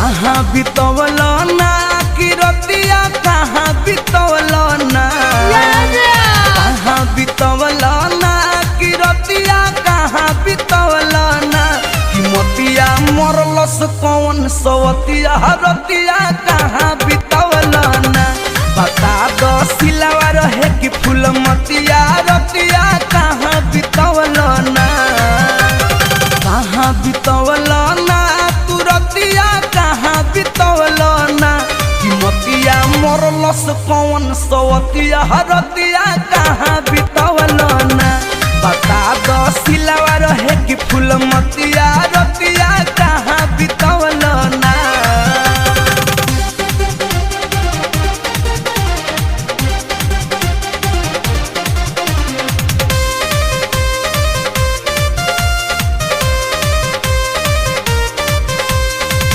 कहाँ बितवल ना कि रतिया कहाँ बितवल ना कहाँ बितवल ना कि रतिया कहाँ बितवल ना कि मोतिया मरलस कौन सवतिया रतिया कहाँ बितवल ना बता दो सिलावा रहे कि फूल मतिया रतिया कहाँ बितवल ना कहाँ बितवल ना तू रतिया कहाँ बितवल ना कि मतिया मरलस कौन सवतिया रतिया कहाँ बितवल ना बता दो सिलावा रहे कि फूल मतिया